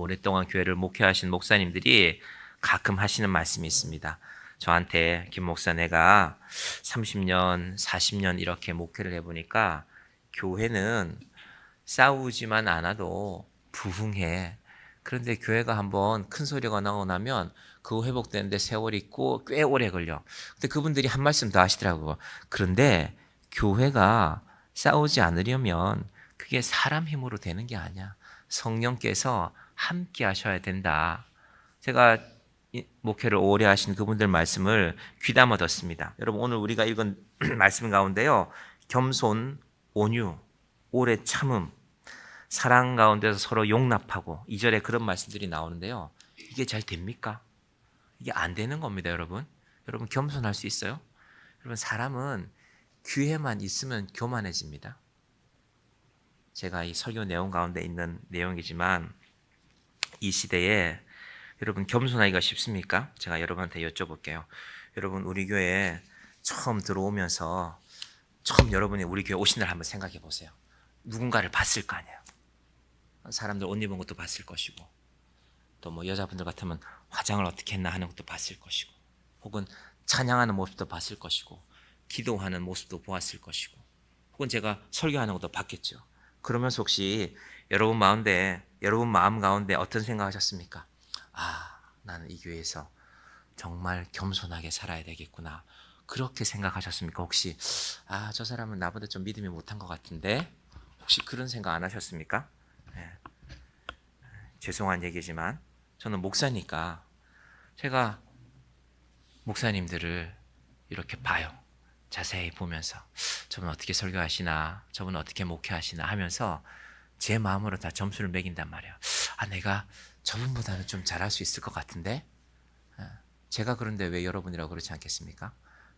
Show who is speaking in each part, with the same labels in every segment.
Speaker 1: 오랫동안 교회를 목회하신 목사님들이 가끔 하시는 말씀이 있습니다. 저한테 김 목사 내가 30년, 40년 이렇게 목회를 해보니까 교회는 싸우지만 않아도 부흥해. 그런데 교회가 한번 큰 소리가 나고 나면 그거 회복되는데 세월이 있고 꽤 오래 걸려. 근데 그분들이 한 말씀 더 하시더라고요. 그런데 교회가 싸우지 않으려면 그게 사람 힘으로 되는 게 아니야. 성령께서 함께 하셔야 된다. 제가 목회를 오래 하신 그분들 말씀을 귀담아 듣습니다. 여러분 오늘 우리가 읽은 말씀 가운데요. 겸손, 온유, 오래 참음, 사랑 가운데서 서로 용납하고 2절에 그런 말씀들이 나오는데요. 이게 잘 됩니까? 이게 안 되는 겁니다, 여러분. 여러분 겸손할 수 있어요? 여러분 사람은 기회만 있으면 교만해집니다. 제가 이 설교 내용 가운데 있는 내용이지만 이 시대에 여러분 겸손하기가 쉽습니까? 제가 여러분한테 여쭤볼게요. 여러분 우리 교회에 처음 들어오면서 처음 여러분이 우리 교회 오신 날 한번 생각해 보세요. 누군가를 봤을 거 아니에요. 사람들 옷 입은 것도 봤을 것이고 또 뭐 여자분들 같으면 화장을 어떻게 했나 하는 것도 봤을 것이고 혹은 찬양하는 모습도 봤을 것이고 기도하는 모습도 보았을 것이고 혹은 제가 설교하는 것도 봤겠죠. 그러면서 혹시 여러분 마음 가운데 어떤 생각하셨습니까? 아, 나는 이 교회에서 정말 겸손하게 살아야 되겠구나. 그렇게 생각하셨습니까? 혹시 저 사람은 나보다 좀 믿음이 못한 것 같은데 혹시 그런 생각 안 하셨습니까? 네. 죄송한 얘기지만 저는 목사니까 제가 목사님들을 이렇게 봐요. 자세히 보면서 저분 어떻게 설교하시나, 저분 어떻게 목회하시나 하면서 제 마음으로 다 점수를 매긴단 말이에요. 내가 저분보다는 좀 잘할 수 있을 것 같은데 제가 그런데 왜 여러분이라고 그렇지 않겠습니까?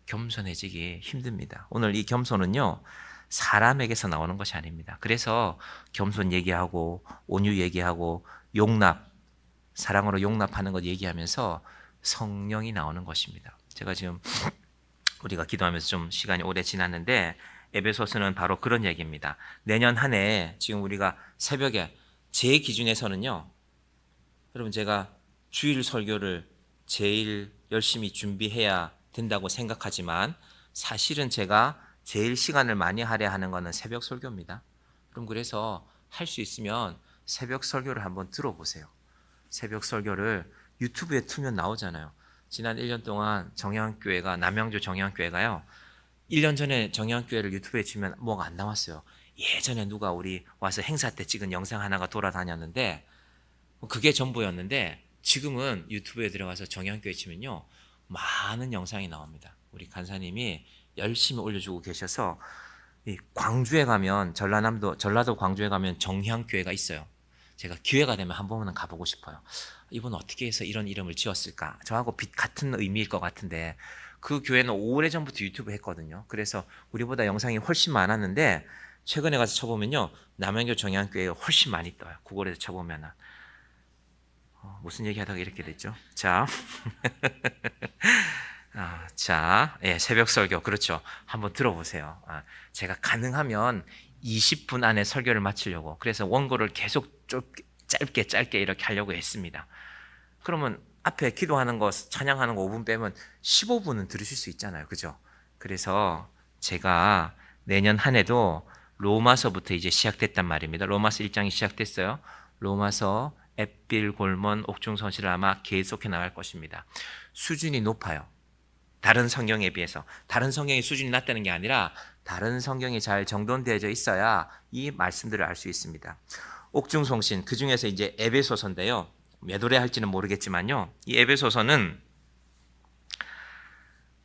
Speaker 1: 겸손해지기 힘듭니다. 오늘 이 겸손은요 사람에게서 나오는 것이 아닙니다. 그래서 겸손 얘기하고 온유 얘기하고 용납, 사랑으로 용납하는 것 얘기하면서 성령이 나오는 것입니다. 제가 지금 우리가 기도하면서 좀 시간이 오래 지났는데 에베소서는 바로 그런 얘기입니다. 내년 한 해 지금 우리가 새벽에 제 기준에서는요. 여러분 제가 주일 설교를 제일 열심히 준비해야 된다고 생각하지만 사실은 제가 제일 시간을 많이 할애야 하는 것은 새벽 설교입니다. 그럼 그래서 할 수 있으면 새벽 설교를 한번 들어보세요. 새벽 설교를 유튜브에 틀면 나오잖아요. 지난 1년 동안 정영교회가 남양주 정영교회가요. 1년 전에 정영교회를 유튜브에 치면 뭐가 안 나왔어요. 예전에 누가 우리 와서 행사 때 찍은 영상 하나가 돌아다녔는데 그게 전부였는데 지금은 유튜브에 들어가서 정영교회 치면요. 많은 영상이 나옵니다. 우리 간사님이 열심히 올려주고 계셔서 이 광주에 가면 전라도 광주에 가면 정향교회가 있어요. 제가 기회가 되면 한 번은 가보고 싶어요. 이분 어떻게 해서 이런 이름을 지었을까? 저하고 같은 의미일 것 같은데 그 교회는 오래전부터 유튜브 했거든요. 그래서 우리보다 영상이 훨씬 많았는데 최근에 가서 쳐보면요. 남양교 정향교회가 훨씬 많이 떠요. 구글에서 쳐보면은. 무슨 얘기 하다가 이렇게 됐죠? 자, 새벽 설교. 그렇죠. 한번 들어보세요. 제가 가능하면 20분 안에 설교를 마치려고. 그래서 원고를 계속 짧게 이렇게 하려고 했습니다. 그러면 앞에 기도하는 거, 찬양하는 거 5분 빼면 15분은 들으실 수 있잖아요. 그죠? 그래서 제가 내년 한 해도 로마서부터 이제 시작됐단 말입니다. 로마서 1장이 시작됐어요. 로마서, 앳빌, 골몬, 옥중서실을 아마 계속해 나갈 것입니다. 수준이 높아요. 다른 성경에 비해서. 다른 성경의 수준이 낮다는 게 아니라 다른 성경이 잘 정돈되어져 있어야 이 말씀들을 알 수 있습니다. 옥중송신, 그 중에서 이제 에베소서인데요. 몇 월에 할지는 모르겠지만요. 이 에베소서는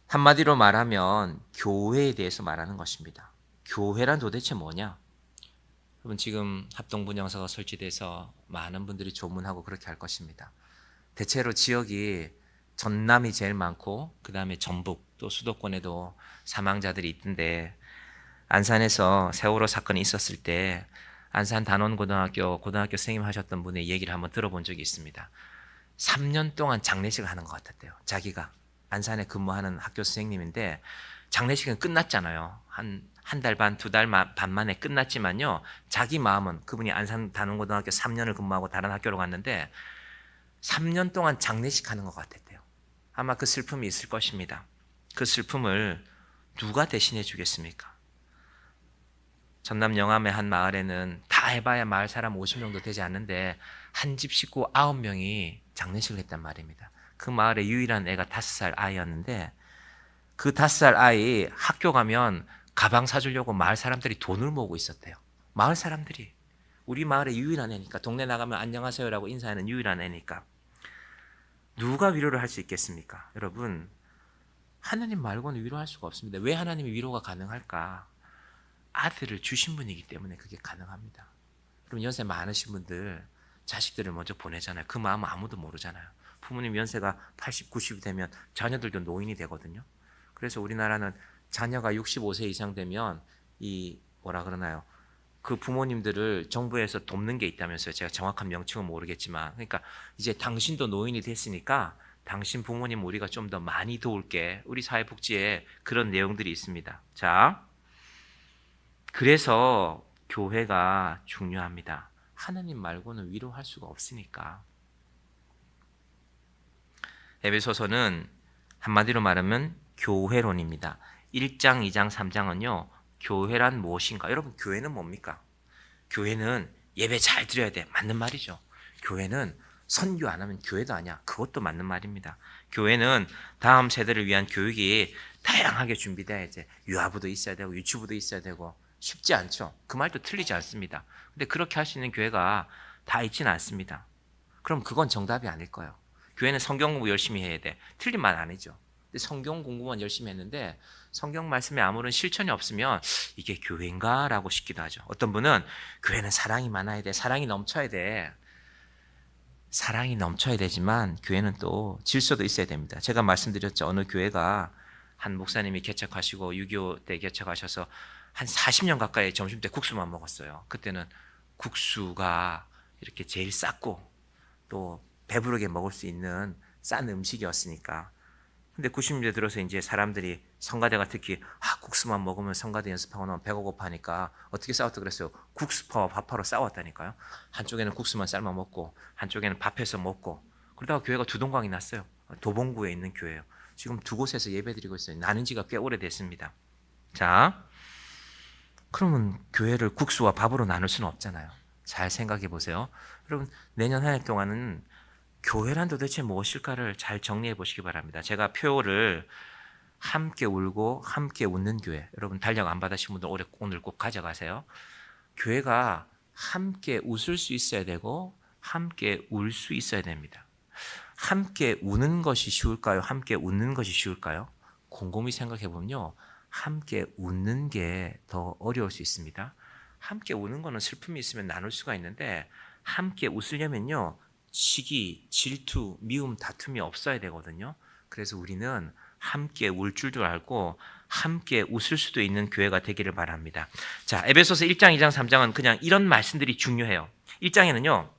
Speaker 1: 한마디로 말하면 교회에 대해서 말하는 것입니다. 교회란 도대체 뭐냐? 여러분 지금 합동분향소가 설치돼서 많은 분들이 조문하고 그렇게 할 것입니다. 대체로 지역이 전남이 제일 많고 그 다음에 전북 또 수도권에도 사망자들이 있던데 안산에서 세월호 사건이 있었을 때 안산 단원고등학교 선생님 하셨던 분의 얘기를 한번 들어본 적이 있습니다. 3년 동안 장례식을 하는 것 같았대요. 자기가 안산에 근무하는 학교 선생님인데 장례식은 끝났잖아요. 한 한 달 반, 두 달 반 만에 끝났지만요. 자기 마음은 그분이 안산 단원고등학교 3년을 근무하고 다른 학교로 갔는데 3년 동안 장례식 하는 것 같았대요. 아마 그 슬픔이 있을 것입니다. 그 슬픔을 누가 대신해 주겠습니까? 전남 영암의 한 마을에는 다 해봐야 마을 사람 50명도 되지 않는데 한 집 식구 9명이 장례식을 했단 말입니다. 그 마을의 유일한 애가 5살 아이였는데 그 5살 아이 학교 가면 가방 사주려고 마을 사람들이 돈을 모으고 있었대요. 마을 사람들이. 우리 마을의 유일한 애니까, 동네 나가면 안녕하세요라고 인사하는 유일한 애니까. 누가 위로를 할 수 있겠습니까? 여러분, 하나님 말고는 위로할 수가 없습니다. 왜 하나님이 위로가 가능할까? 아들을 주신 분이기 때문에 그게 가능합니다. 그럼 연세 많으신 분들 자식들을 먼저 보내잖아요. 그 마음은 아무도 모르잖아요. 부모님 연세가 80, 90이 되면 자녀들도 노인이 되거든요. 그래서 우리나라는 자녀가 65세 이상 되면 이 뭐라 그러나요? 그 부모님들을 정부에서 돕는 게 있다면서요. 제가 정확한 명칭은 모르겠지만, 그러니까 이제 당신도 노인이 됐으니까 당신 부모님 우리가 좀 더 많이 도울게. 우리 사회복지에 그런 내용들이 있습니다. 자, 그래서 교회가 중요합니다. 하나님 말고는 위로할 수가 없으니까. 에베소서는 한마디로 말하면 교회론입니다. 1장, 2장, 3장은요. 교회란 무엇인가? 여러분, 교회는 뭡니까? 교회는 예배 잘 드려야 돼. 맞는 말이죠. 교회는 선교 안 하면 교회도 아니야. 그것도 맞는 말입니다. 교회는 다음 세대를 위한 교육이 다양하게 준비돼야 돼. 유아부도 있어야 되고 유치부도 있어야 되고 쉽지 않죠. 그 말도 틀리지 않습니다. 근데 그렇게 할 수 있는 교회가 다 있지는 않습니다. 그럼 그건 정답이 아닐 거예요. 교회는 성경 공부 열심히 해야 돼. 틀린 말 아니죠. 근데 성경 공부만 열심히 했는데 성경 말씀에 아무런 실천이 없으면 이게 교회인가? 라고 싶기도 하죠. 어떤 분은 교회는 사랑이 많아야 돼. 사랑이 넘쳐야 돼. 사랑이 넘쳐야 되지만 교회는 또 질서도 있어야 됩니다. 제가 말씀드렸죠. 어느 교회가 한 목사님이 개척하시고 6.25 때 개척하셔서 한 40년 가까이 점심 때 국수만 먹었어요. 그때는 국수가 이렇게 제일 쌌고 또 배부르게 먹을 수 있는 싼 음식이었으니까. 근데 90년대 들어서 이제 사람들이 성가대가 특히 국수만 먹으면 성가대 연습하고 나면 배가 고파니까 어떻게 싸웠다 그랬어요? 국수파와 밥파로 싸웠다니까요. 한쪽에는 국수만 삶아 먹고 한쪽에는 밥해서 먹고 그러다가 교회가 두 동강이 났어요. 도봉구에 있는 교회예요. 지금 두 곳에서 예배드리고 있어요. 나는 지가 꽤 오래됐습니다. 자, 그러면 교회를 국수와 밥으로 나눌 수는 없잖아요. 잘 생각해 보세요. 여러분, 내년 한 해 동안은 교회란 도대체 무엇일까를 잘 정리해 보시기 바랍니다. 제가 표를 함께 울고 함께 웃는 교회. 여러분 달력 안 받으신 분들 오늘 꼭 가져가세요. 교회가 함께 웃을 수 있어야 되고 함께 울 수 있어야 됩니다. 함께 우는 것이 쉬울까요? 함께 웃는 것이 쉬울까요? 곰곰이 생각해 보면요. 함께 웃는 게 더 어려울 수 있습니다. 함께 우는 거는 슬픔이 있으면 나눌 수가 있는데 함께 웃으려면요. 시기, 질투, 미움, 다툼이 없어야 되거든요. 그래서 우리는 함께 울 줄도 알고 함께 웃을 수도 있는 교회가 되기를 바랍니다. 자, 에베소서 1장, 2장, 3장은 그냥 이런 말씀들이 중요해요. 1장에는요.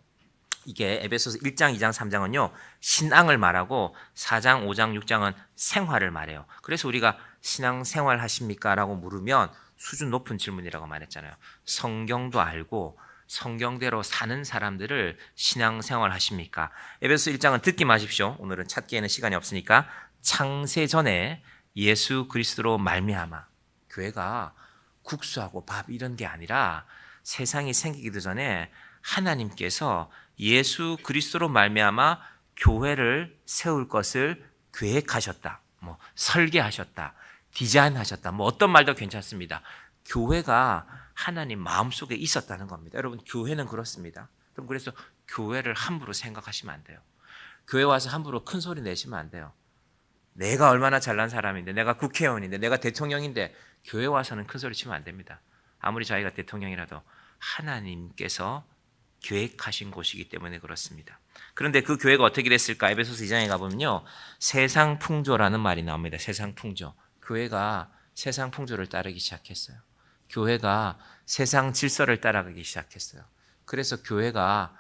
Speaker 1: 이게 에베소서 1장, 2장, 3장은요. 신앙을 말하고 4장, 5장, 6장은 생활을 말해요. 그래서 우리가 신앙 생활 하십니까? 라고 물으면 수준 높은 질문이라고 말했잖아요. 성경도 알고 성경대로 사는 사람들을 신앙생활 하십니까? 에베소 1장은 듣기 마십시오. 오늘은 찾기에는 시간이 없으니까 창세 전에 예수 그리스도로 말미암아 교회가 국수하고 밥 이런 게 아니라 세상이 생기기도 전에 하나님께서 예수 그리스도로 말미암아 교회를 세울 것을 계획하셨다. 설계하셨다. 디자인하셨다. 어떤 말도 괜찮습니다. 교회가 하나님 마음속에 있었다는 겁니다. 여러분 교회는 그렇습니다. 그래서 교회를 함부로 생각하시면 안 돼요. 교회 와서 함부로 큰 소리 내시면 안 돼요. 내가 얼마나 잘난 사람인데 내가 국회의원인데 내가 대통령인데 교회 와서는 큰 소리 치면 안 됩니다. 아무리 자기가 대통령이라도 하나님께서 계획하신 곳이기 때문에 그렇습니다. 그런데 그 교회가 어떻게 됐을까? 에베소서 2장에 가보면요. 세상 풍조라는 말이 나옵니다. 세상 풍조. 교회가 세상 풍조를 따르기 시작했어요. 교회가 세상 질서를 따라가기 시작했어요. 그래서 교회가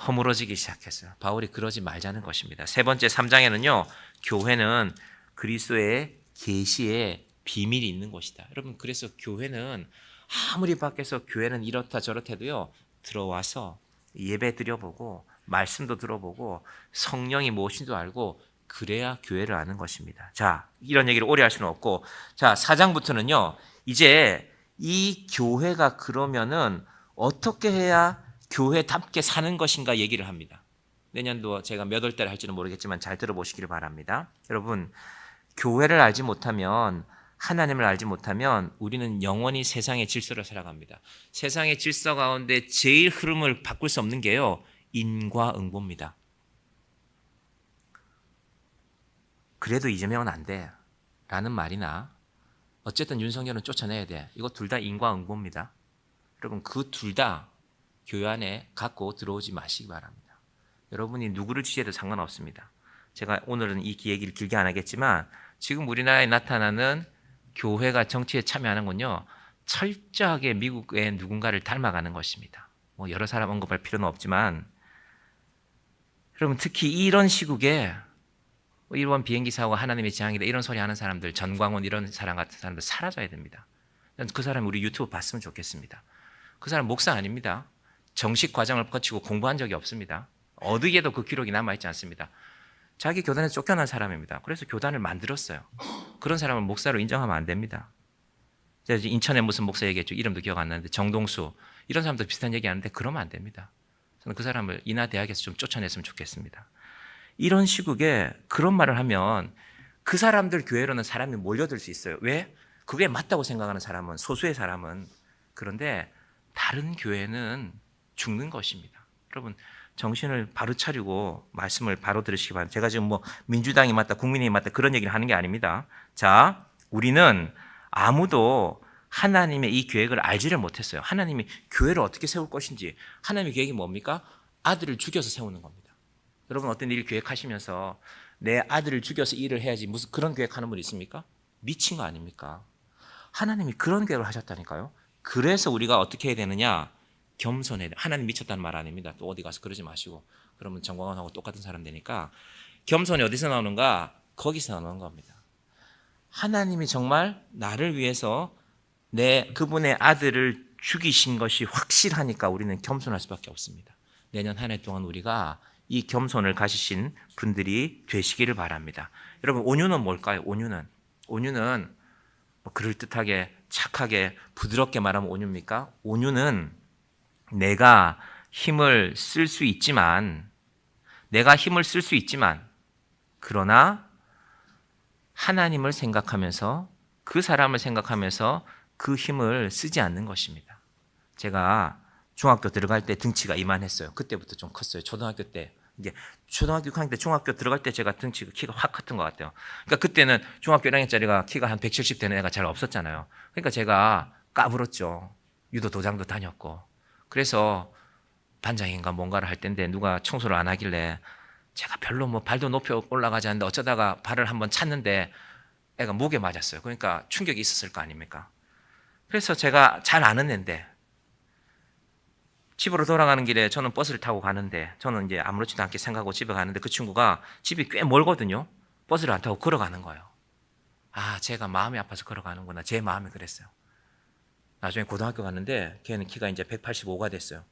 Speaker 1: 허물어지기 시작했어요. 바울이 그러지 말자는 것입니다. 세 번째 3장에는요. 교회는 그리스도의 계시의 비밀이 있는 곳이다. 여러분, 그래서 교회는 아무리 밖에서 교회는 이렇다 저렇다 해도요, 들어와서 예배 드려보고 말씀도 들어보고 성령이 무엇인지도 알고 그래야 교회를 아는 것입니다. 자, 이런 얘기를 오래 할 수는 없고, 자, 4장부터는요, 이제 이 교회가 그러면은 어떻게 해야 교회답게 사는 것인가 얘기를 합니다. 내년도 제가 몇 월 달에 할지는 모르겠지만 잘 들어보시기를 바랍니다. 여러분, 교회를 알지 못하면, 하나님을 알지 못하면 우리는 영원히 세상의 질서를 살아갑니다. 세상의 질서 가운데 제일 흐름을 바꿀 수 없는 게요, 인과응보입니다. 그래도 이재명은 안 돼 라는 말이나 어쨌든 윤석열은 쫓아내야 돼, 이거 둘 다 인과응보입니다. 여러분, 그 둘 다 교회 안에 갖고 들어오지 마시기 바랍니다. 여러분이 누구를 지지해도 상관없습니다. 제가 오늘은 이 얘기를 길게 안 하겠지만 지금 우리나라에 나타나는 교회가 정치에 참여하는 건요, 철저하게 미국의 누군가를 닮아가는 것입니다. 뭐 여러 사람 언급할 필요는 없지만, 여러분, 특히 이런 시국에 일본 비행기 사고가 하나님의 재앙이다 이런 소리 하는 사람들, 전광훈 이런 사람 같은 사람들 사라져야 됩니다. 그 사람 우리 유튜브 봤으면 좋겠습니다. 그 사람 목사 아닙니다. 정식 과정을 거치고 공부한 적이 없습니다. 어디에도 그 기록이 남아있지 않습니다. 자기 교단에서 쫓겨난 사람입니다. 그래서 교단을 만들었어요. 그런 사람을 목사로 인정하면 안 됩니다. 제가 인천에 무슨 목사 얘기했죠. 이름도 기억 안 나는데 정동수 이런 사람도 비슷한 얘기 하는데 그러면 안 됩니다. 저는 그 사람을 인하대학에서 좀 쫓아냈으면 좋겠습니다. 이런 시국에 그런 말을 하면 그 사람들 교회로는 사람이 몰려들 수 있어요. 왜? 그게 맞다고 생각하는 사람은, 소수의 사람은. 그런데 다른 교회는 죽는 것입니다. 여러분, 정신을 바로 차리고 말씀을 바로 들으시기 바랍니다. 제가 지금 뭐 민주당이 맞다, 국민의힘이 맞다 그런 얘기를 하는 게 아닙니다. 자, 우리는 아무도 하나님의 이 계획을 알지를 못했어요. 하나님이 교회를 어떻게 세울 것인지. 하나님의 계획이 뭡니까? 아들을 죽여서 세우는 겁니다. 여러분, 어떤 일 계획하시면서 내 아들을 죽여서 일을 해야지 무슨 그런 계획하는 분 있습니까? 미친 거 아닙니까? 하나님이 그런 계획을 하셨다니까요. 그래서 우리가 어떻게 해야 되느냐? 겸손해야 돼. 하나님 미쳤다는 말 아닙니다. 또 어디 가서 그러지 마시고. 그러면 정광훈하고 똑같은 사람 되니까. 겸손이 어디서 나오는가? 거기서 나오는 겁니다. 하나님이 정말 나를 위해서 그분의 아들을 죽이신 것이 확실하니까 우리는 겸손할 수밖에 없습니다. 내년 한 해 동안 우리가 이 겸손을 가지신 분들이 되시기를 바랍니다. 여러분, 온유는 뭘까요? 온유는 뭐 그럴듯하게 착하게 부드럽게 말하면 온유입니까? 온유는 내가 힘을 쓸 수 있지만 그러나 하나님을 생각하면서 그 사람을 생각하면서 그 힘을 쓰지 않는 것입니다. 제가 중학교 들어갈 때 등치가 이만했어요. 그때부터 좀 컸어요. 초등학교 때. 이제 초등학교 6학년 때 중학교 들어갈 때 제가 키가 확 컸던 것 같아요. 그러니까 그때는 중학교 1학년짜리가 키가 한 170 되는 애가 잘 없었잖아요. 그러니까 제가 까불었죠. 유도 도장도 다녔고. 그래서 반장인가 뭔가를 할 때인데 누가 청소를 안 하길래 제가 별로 뭐 발도 높이 올라가지 않는데 어쩌다가 발을 한번 찼는데 애가 목에 맞았어요. 그러니까 충격이 있었을 거 아닙니까? 그래서 제가 잘 아는 애인데 집으로 돌아가는 길에 저는 버스를 타고 가는데 저는 이제 아무렇지도 않게 생각하고 집에 가는데 그 친구가 집이 꽤 멀거든요. 버스를 안 타고 걸어가는 거예요. 아, 제가 마음이 아파서 걸어가는구나. 제 마음이 그랬어요. 나중에 고등학교 갔는데 걔는 키가 이제 185가 됐어요.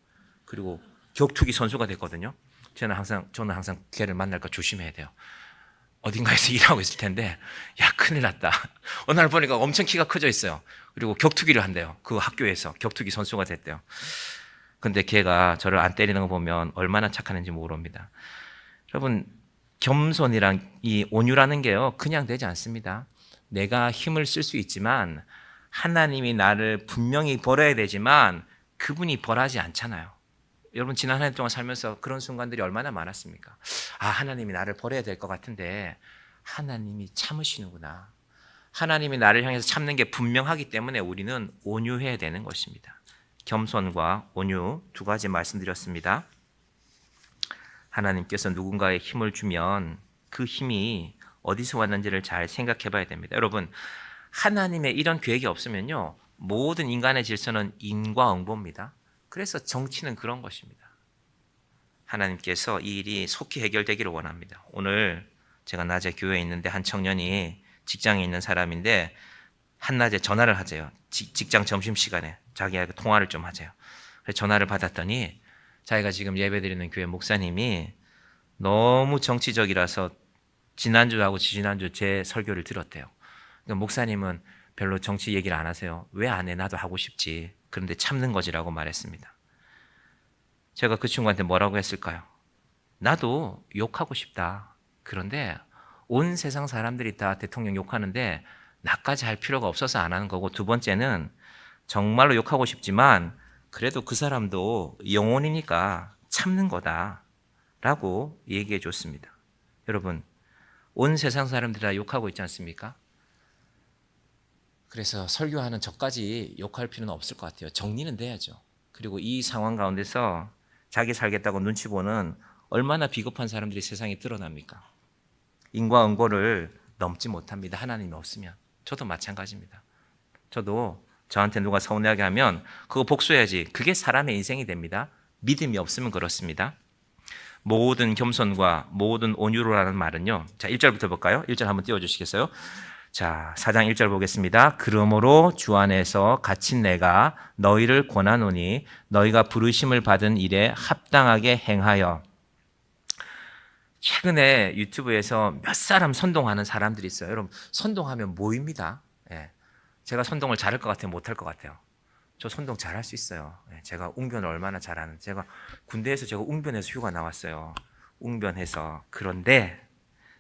Speaker 1: 그리고 격투기 선수가 됐거든요. 저는 항상 걔를 만날까 조심해야 돼요. 어딘가에서 일하고 있을 텐데 야, 큰일 났다. 어느 날 보니까 엄청 키가 커져 있어요. 그리고 격투기를 한대요. 그 학교에서 격투기 선수가 됐대요. 근데 걔가 저를 안 때리는 거 보면 얼마나 착하는지 모릅니다. 여러분, 겸손이랑 이 온유라는 게요, 그냥 되지 않습니다. 내가 힘을 쓸 수 있지만 하나님이 나를 분명히 벌어야 되지만 그분이 벌하지 않잖아요. 여러분, 지난 한 해 동안 살면서 그런 순간들이 얼마나 많았습니까? 아, 하나님이 나를 벌어야 될 것 같은데 하나님이 참으시는구나. 하나님이 나를 향해서 참는 게 분명하기 때문에 우리는 온유해야 되는 것입니다. 겸손과 온유 두 가지 말씀드렸습니다. 하나님께서 누군가에 힘을 주면 그 힘이 어디서 왔는지를 잘 생각해 봐야 됩니다. 여러분, 하나님의 이런 계획이 없으면요, 모든 인간의 질서는 인과응보입니다. 그래서 정치는 그런 것입니다. 하나님께서 이 일이 속히 해결되기를 원합니다. 오늘 제가 낮에 교회에 있는데 한 청년이 직장에 있는 사람인데 한낮에 전화를 하재요. 직장 점심시간에 자기하고 통화를 좀 하재요. 그래서 전화를 받았더니 자기가 지금 예배드리는 교회 목사님이 너무 정치적이라서 지난주하고 지지난주 제 설교를 들었대요. 그러니까 목사님은 별로 정치 얘기를 안 하세요. 왜 안 해? 나도 하고 싶지. 그런데 참는 거지라고 말했습니다. 제가 그 친구한테 뭐라고 했을까요? 나도 욕하고 싶다. 그런데 온 세상 사람들이 다 대통령 욕하는데 나까지 할 필요가 없어서 안 하는 거고, 두 번째는 정말로 욕하고 싶지만 그래도 그 사람도 영혼이니까 참는 거다 라고 얘기해 줬습니다. 여러분, 온 세상 사람들이 다 욕하고 있지 않습니까? 그래서 설교하는 저까지 욕할 필요는 없을 것 같아요. 정리는 돼야죠. 그리고 이 상황 가운데서 자기 살겠다고 눈치 보는 얼마나 비겁한 사람들이 세상에 드러납니까? 인과응보를 넘지 못합니다. 하나님이 없으면. 저도 마찬가지입니다. 저도 저한테 누가 서운하게 하면 그거 복수해야지. 그게 사람의 인생이 됩니다. 믿음이 없으면 그렇습니다. 모든 겸손과 모든 온유로라는 말은요. 자, 1절부터 볼까요? 1절 한번 띄워주시겠어요? 자, 4장 1절 보겠습니다. 그러므로 주 안에서 갇힌 내가 너희를 권하노니 너희가 부르심을 받은 일에 합당하게 행하여. 최근에 유튜브에서 몇 사람 선동하는 사람들이 있어요. 여러분, 선동하면 뭐입니다? 예. 제가 선동을 잘할 것 같아요? 못할 것 같아요? 저 선동 잘할 수 있어요. 예. 제가 웅변을 얼마나 잘하는지. 제가 군대에서 제가 웅변해서 휴가 나왔어요. 웅변해서. 그런데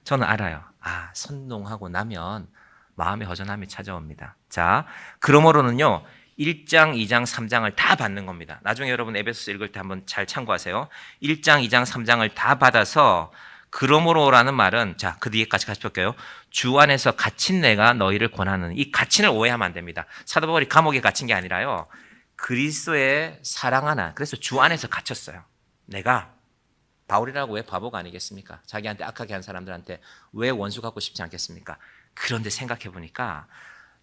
Speaker 1: 저는 알아요. 아, 선동하고 나면 마음의 허전함이 찾아옵니다. 자, 그러므로는요, 1장, 2장, 3장을 다 받는 겁니다. 나중에 여러분 에베소서 읽을 때 한번 잘 참고하세요. 1장, 2장, 3장을 다 받아서 그러므로라는 말은, 자, 그 뒤에까지 같이 볼게요. 주 안에서 갇힌 내가 너희를 권하는, 이 갇힌을 오해하면 안 됩니다. 사도 바울이 감옥에 갇힌 게 아니라요, 그리스도의 사랑 하나. 그래서 주 안에서 갇혔어요. 내가 바울이라고 왜 바보가 아니겠습니까? 자기한테 악하게 한 사람들한테 왜 원수 갖고 싶지 않겠습니까? 그런데 생각해 보니까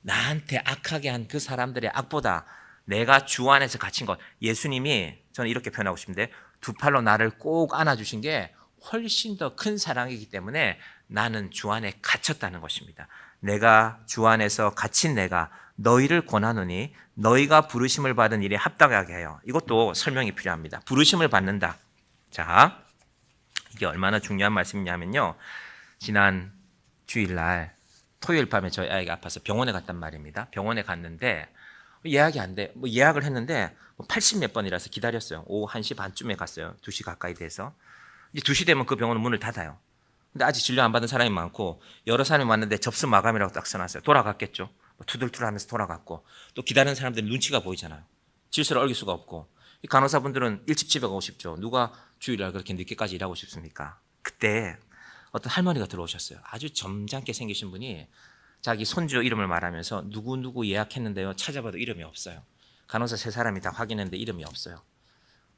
Speaker 1: 나한테 악하게 한 그 사람들의 악보다 내가 주 안에서 갇힌 것, 예수님이, 저는 이렇게 표현하고 싶은데, 두 팔로 나를 꼭 안아주신 게 훨씬 더 큰 사랑이기 때문에 나는 주 안에 갇혔다는 것입니다. 내가 주 안에서 갇힌 내가 너희를 권하노니 너희가 부르심을 받은 일에 합당하게 해요. 이것도 설명이 필요합니다. 부르심을 받는다. 자, 이게 얼마나 중요한 말씀이냐면요, 지난 주일날 토요일 밤에 저희 아이가 아파서 병원에 갔단 말입니다. 병원에 갔는데 예약이 안 돼. 예약을 했는데 80 몇 번이라서 기다렸어요. 오후 1시 반쯤에 갔어요. 2시 가까이 돼서. 이제 2시 되면 그 병원은 문을 닫아요. 근데 아직 진료 안 받은 사람이 많고 여러 사람이 왔는데 접수 마감이라고 딱 써놨어요. 돌아갔겠죠. 투덜투덜하면서 돌아갔고, 또 기다리는 사람들 눈치가 보이잖아요. 질서를 어길 수가 없고. 이 간호사분들은 일찍 집에 가고 싶죠. 누가 주일날 그렇게 늦게까지 일하고 싶습니까? 그때 어떤 할머니가 들어오셨어요. 아주 점잖게 생기신 분이 자기 손주 이름을 말하면서 누구 예약했는데요, 찾아봐도 이름이 없어요. 간호사 3사람이 다 확인했는데 이름이 없어요.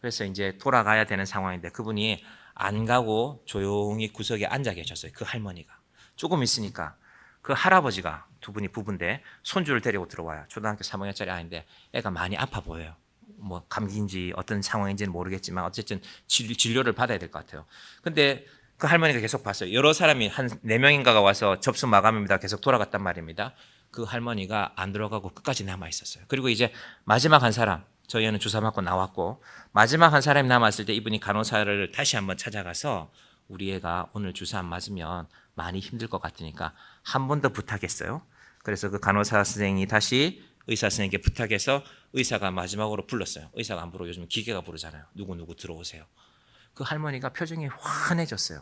Speaker 1: 그래서 이제 돌아가야 되는 상황인데 그분이 안 가고 조용히 구석에 앉아 계셨어요. 그 할머니가. 조금 있으니까 그 할아버지가, 두 분이 부부인데 손주를 데리고 들어와요. 초등학교 3학년짜리 아이인데 애가 많이 아파 보여요. 뭐 감기인지 어떤 상황인지는 모르겠지만 어쨌든 진료를 받아야 될 것 같아요. 근데 그 할머니가 계속 봤어요. 여러 사람이 한 4명인가가 와서 접수 마감입니다. 계속 돌아갔단 말입니다. 그 할머니가 안 들어가고 끝까지 남아 있었어요. 그리고 이제 마지막 한 사람, 저희 애는 주사 맞고 나왔고, 마지막 한 사람이 남았을 때 이분이 간호사를 다시 한번 찾아가서 우리 애가 오늘 주사 안 맞으면 많이 힘들 것 같으니까 한 번 더 부탁했어요. 그래서 그 간호사 선생님이 다시 의사 선생님께 부탁해서 의사가 마지막으로 불렀어요. 의사가 안 부르고 요즘 기계가 부르잖아요. 누구 들어오세요. 그 할머니가 표정이 환해졌어요.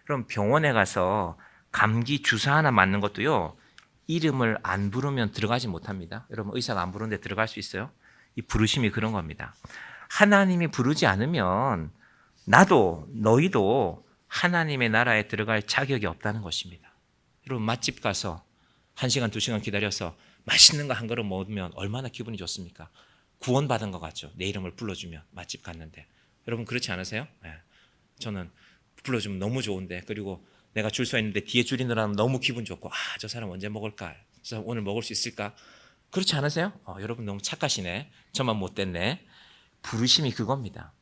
Speaker 1: 그럼 병원에 가서 감기 주사 하나 맞는 것도요, 이름을 안 부르면 들어가지 못합니다. 여러분, 의사가 안 부르는데 들어갈 수 있어요? 이 부르심이 그런 겁니다. 하나님이 부르지 않으면 나도 너희도 하나님의 나라에 들어갈 자격이 없다는 것입니다. 여러분, 맛집 가서 1시간 2시간 기다려서 맛있는 거 한 그릇 먹으면 얼마나 기분이 좋습니까? 구원받은 것 같죠. 내 이름을 불러주면 맛집 갔는데. 여러분, 그렇지 않으세요? 네. 저는 불러주면 너무 좋은데, 그리고 내가 줄 서 있는데 뒤에 줄이 늘어나면 너무 기분 좋고, 저 사람 언제 먹을까? 저 사람 오늘 먹을 수 있을까? 그렇지 않으세요? 여러분 너무 착하시네. 저만 못됐네. 부르심이 그겁니다.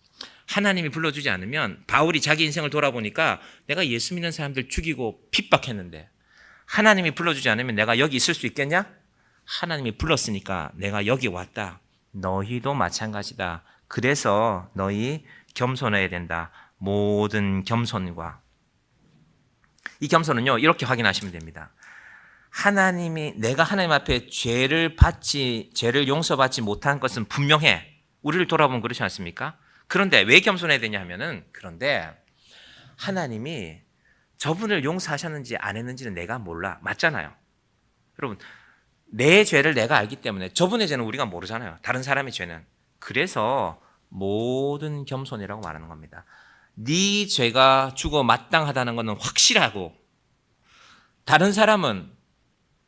Speaker 1: 하나님이 불러주지 않으면, 바울이 자기 인생을 돌아보니까 내가 예수 믿는 사람들 죽이고 핍박했는데 하나님이 불러주지 않으면 내가 여기 있을 수 있겠냐? 하나님이 불렀으니까 내가 여기 왔다. 너희도 마찬가지다. 그래서 너희 겸손해야 된다. 모든 겸손과. 이 겸손은요, 이렇게 확인하시면 됩니다. 내가 하나님 앞에 죄를 용서받지 못한 것은 분명해. 우리를 돌아보면 그렇지 않습니까? 그런데 왜 겸손해야 되냐 하면은, 그런데 하나님이 저분을 용서하셨는지 안 했는지는 내가 몰라. 맞잖아요. 여러분, 내 죄를 내가 알기 때문에 저분의 죄는 우리가 모르잖아요. 다른 사람의 죄는. 그래서 모든 겸손이라고 말하는 겁니다. 네 죄가 죽어 마땅하다는 것은 확실하고, 다른 사람은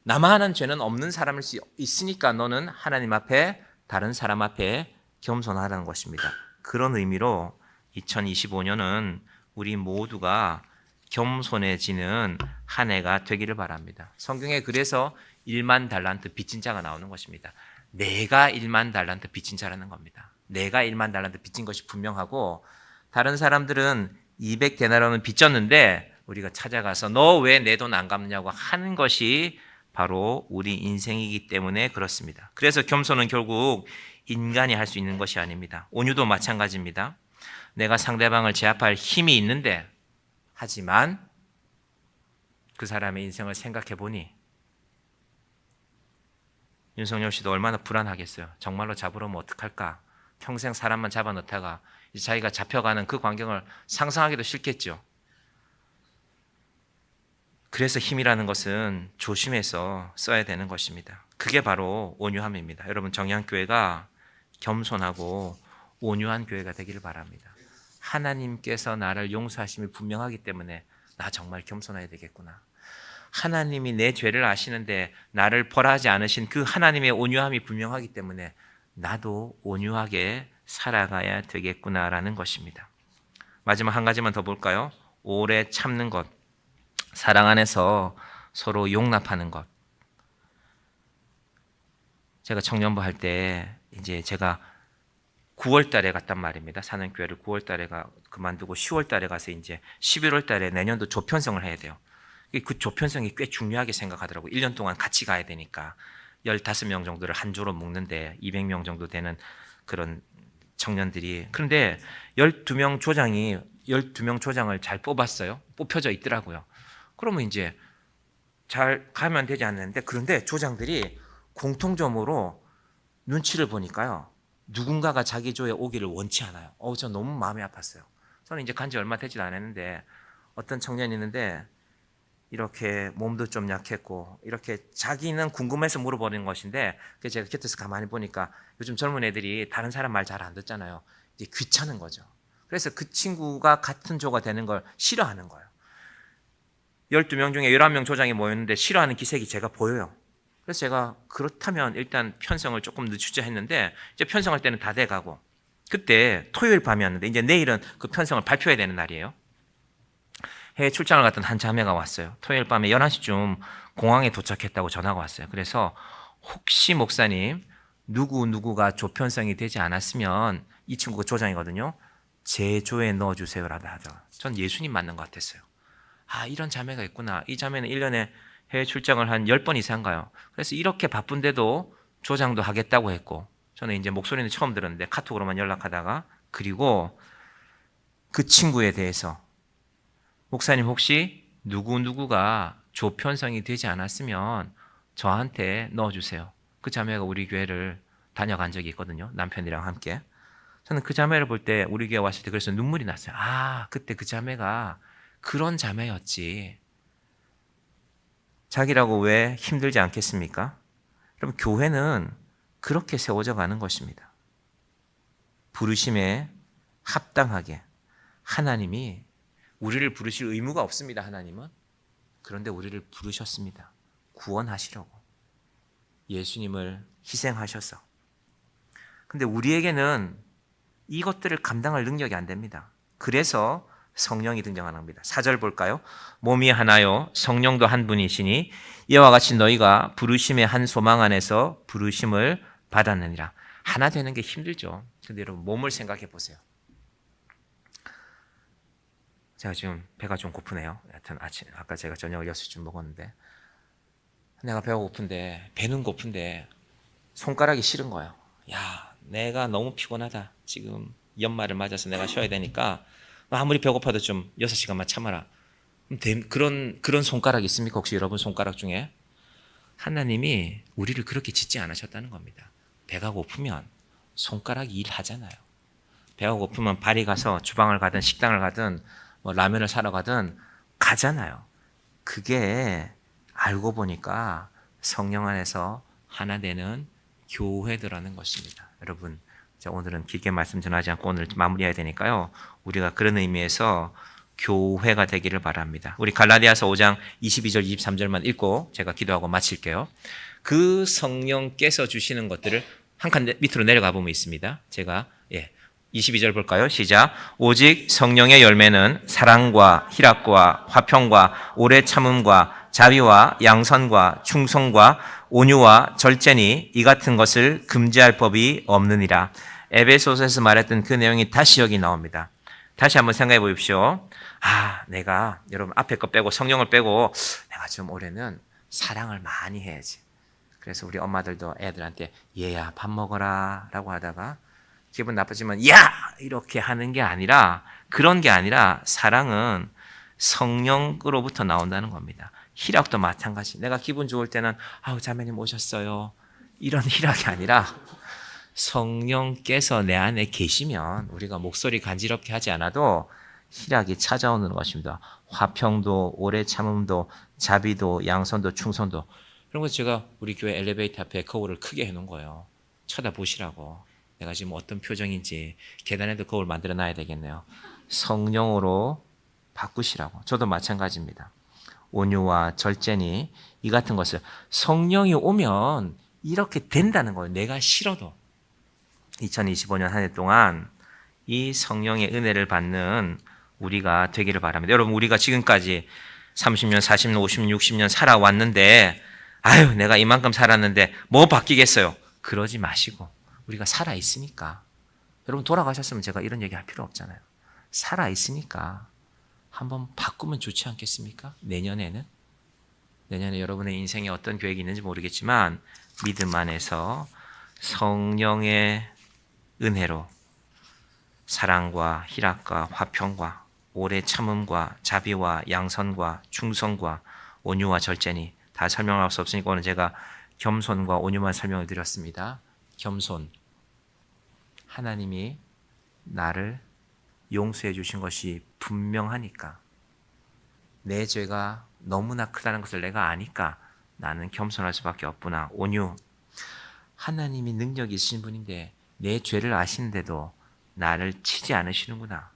Speaker 1: 나만한 죄는 없는 사람일 수 있으니까 너는 하나님 앞에, 다른 사람 앞에 겸손하라는 것입니다. 그런 의미로 2025년은 우리 모두가 겸손해지는 한 해가 되기를 바랍니다. 성경에 그래서 1만 달란트 빚진 자가 나오는 것입니다. 내가 1만 달란트 빚진 자라는 겁니다. 내가 1만 달란트 빚진 것이 분명하고, 다른 사람들은 200데나리온은 빚졌는데 우리가 찾아가서 너 왜 내 돈 안 갚냐고 하는 것이 바로 우리 인생이기 때문에 그렇습니다. 그래서 겸손은 결국 인간이 할 수 있는 것이 아닙니다. 온유도 마찬가지입니다. 내가 상대방을 제압할 힘이 있는데, 하지만 그 사람의 인생을 생각해 보니 윤석열 씨도 얼마나 불안하겠어요. 정말로 잡으러 오면 어떡할까? 평생 사람만 잡아넣다가 이제 자기가 잡혀가는 그 광경을 상상하기도 싫겠죠. 그래서 힘이라는 것은 조심해서 써야 되는 것입니다. 그게 바로 온유함입니다. 여러분, 정양교회가 겸손하고 온유한 교회가 되기를 바랍니다. 하나님께서 나를 용서하심이 분명하기 때문에 나 정말 겸손해야 되겠구나. 하나님이 내 죄를 아시는데 나를 벌하지 않으신 그 하나님의 온유함이 분명하기 때문에 나도 온유하게 살아가야 되겠구나라는 것입니다. 마지막 한 가지만 더 볼까요? 오래 참는 것. 사랑 안에서 서로 용납하는 것. 제가 청년부 할 때 이제 제가 9월 달에 갔단 말입니다. 사는 교회를 9월 달에 그만두고 10월 달에 가서 이제 11월 달에 내년도 조편성을 해야 돼요. 그 조편성이 꽤 중요하게 생각하더라고요. 1년 동안 같이 가야 되니까. 15명 정도를 한 조로 묶는데 200명 정도 되는 그런 청년들이. 그런데 12명 조장을 잘 뽑았어요. 뽑혀져 있더라고요. 그러면 이제 잘 가면 되지 않는데, 그런데 조장들이 공통점으로 눈치를 보니까요, 누군가가 자기 조에 오기를 원치 않아요. 저 너무 마음이 아팠어요. 저는 이제 간지 얼마 되지도 않았는데 어떤 청년이 있는데 이렇게 몸도 좀 약했고 이렇게 자기는 궁금해서 물어보는 것인데, 제가 곁에서 가만히 보니까 요즘 젊은 애들이 다른 사람 말 잘 안 듣잖아요. 이제 귀찮은 거죠. 그래서 그 친구가 같은 조가 되는 걸 싫어하는 거예요. 12명 중에 11명 조장이 모였는데 싫어하는 기색이 제가 보여요. 그래서 제가 그렇다면 일단 편성을 조금 늦추자 했는데, 이제 편성할 때는 다 돼가고, 그때 토요일 밤이었는데 이제 내일은 그 편성을 발표해야 되는 날이에요. 해외 출장을 갔던 한 자매가 왔어요. 토요일 밤에 11시쯤 공항에 도착했다고 전화가 왔어요. 그래서 혹시 목사님 누구가 조편성이 되지 않았으면, 이 친구가 조장이거든요, 제 조에 넣어주세요라고 하더라고요. 전 예수님 맞는 것 같았어요. 이런 자매가 있구나. 이 자매는 1년에 해외 출장을 한 10번 이상 가요. 그래서 이렇게 바쁜데도 조장도 하겠다고 했고, 저는 이제 목소리는 처음 들었는데 카톡으로만 연락하다가, 그리고 그 친구에 대해서 목사님 혹시 누구가 조편성이 되지 않았으면 저한테 넣어주세요. 그 자매가 우리 교회를 다녀간 적이 있거든요. 남편이랑 함께. 저는 그 자매를 볼 때, 우리 교회 왔을 때 그래서 눈물이 났어요. 그때 그 자매가 그런 자매였지. 자기라고 왜 힘들지 않겠습니까? 여러분, 교회는 그렇게 세워져 가는 것입니다. 부르심에 합당하게. 하나님이 우리를 부르실 의무가 없습니다. 하나님은. 그런데 우리를 부르셨습니다. 구원하시려고. 예수님을 희생하셔서. 근데 우리에게는 이것들을 감당할 능력이 안 됩니다. 그래서 성령이 등장하는 겁니다. 4절 볼까요? 몸이 하나요 성령도 한 분이시니 이와 같이 너희가 부르심의 한 소망 안에서 부르심을 받았느니라. 하나 되는 게 힘들죠. 근데 여러분, 몸을 생각해 보세요. 제가 지금 배가 좀 고프네요. 하여튼 아까 제가 저녁을 6시쯤 먹었는데, 내가 배가 고픈데, 배는 고픈데 손가락이 싫은 거예요. 야, 내가 너무 피곤하다. 지금 연말을 맞아서 내가 쉬어야 되니까 아무리 배고파도 좀 6시간만 참아라. 그런 손가락 있습니까? 혹시 여러분 손가락 중에? 하나님이 우리를 그렇게 짓지 않으셨다는 겁니다. 배가 고프면 손가락이 일하잖아요. 배가 고프면 발이 가서 주방을 가든 식당을 가든 뭐 라면을 사러 가든 가잖아요. 그게 알고 보니까 성령 안에서 하나 되는 교회더라는 것입니다. 여러분, 오늘은 길게 말씀 전하지 않고 오늘 마무리해야 되니까요. 우리가 그런 의미에서 교회가 되기를 바랍니다. 우리 갈라디아서 5장 22절 23절만 읽고 제가 기도하고 마칠게요. 그 성령께서 주시는 것들을 한 칸 밑으로 내려가 보면 있습니다. 제가 22절 볼까요? 시작. 오직 성령의 열매는 사랑과 희락과 화평과 오래 참음과 자비와 양선과 충성과 온유와 절제니 이 같은 것을 금지할 법이 없느니라. 에베소서에서 말했던 그 내용이 다시 여기 나옵니다. 다시 한번 생각해 보십시오. 내가 여러분 앞에 거 빼고 성령을 빼고 내가 좀 올해는 사랑을 많이 해야지. 그래서 우리 엄마들도 애들한테 얘야 밥 먹어라 라고 하다가 기분 나쁘지만 야! 이렇게 하는 게 아니라 그런 게 아니라 사랑은 성령으로부터 나온다는 겁니다. 희락도 마찬가지. 내가 기분 좋을 때는 자매님 오셨어요. 이런 희락이 아니라 성령께서 내 안에 계시면 우리가 목소리 간지럽게 하지 않아도 희락이 찾아오는 것입니다. 화평도 오래 참음도 자비도 양선도 충성도 그런 거 제가 우리 교회 엘리베이터 앞에 거울을 크게 해놓은 거예요. 쳐다보시라고. 내가 지금 어떤 표정인지 계단에도 거울 만들어 놔야 되겠네요. 성령으로 바꾸시라고. 저도 마찬가지입니다. 온유와 절제니 이 같은 것을 성령이 오면 이렇게 된다는 거예요. 내가 싫어도. 2025년 한 해 동안 이 성령의 은혜를 받는 우리가 되기를 바랍니다. 여러분 우리가 지금까지 30년, 40년, 50년, 60년 살아왔는데 내가 이만큼 살았는데 뭐 바뀌겠어요? 그러지 마시고 우리가 살아있으니까 여러분 돌아가셨으면 제가 이런 얘기 할 필요 없잖아요. 살아있으니까 한번 바꾸면 좋지 않겠습니까? 내년에 여러분의 인생에 어떤 계획이 있는지 모르겠지만 믿음 안에서 성령의 은혜로 사랑과 희락과 화평과 오래 참음과 자비와 양선과 충성과 온유와 절제니 다 설명할 수 없으니까 오늘 제가 겸손과 온유만 설명을 드렸습니다. 겸손. 하나님이 나를 용서해 주신 것이 분명하니까 내 죄가 너무나 크다는 것을 내가 아니까 나는 겸손할 수밖에 없구나. 온유. 하나님이 능력이 있으신 분인데 내 죄를 아시는데도 나를 치지 않으시는구나.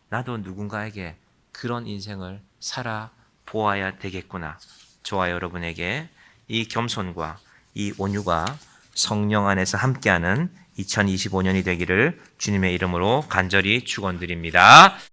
Speaker 1: 나도 누군가에게 그런 인생을 살아보아야 되겠구나. 저와 여러분에게 이 겸손과 이 온유가 성령 안에서 함께하는 2025년이 되기를 주님의 이름으로 간절히 축원드립니다.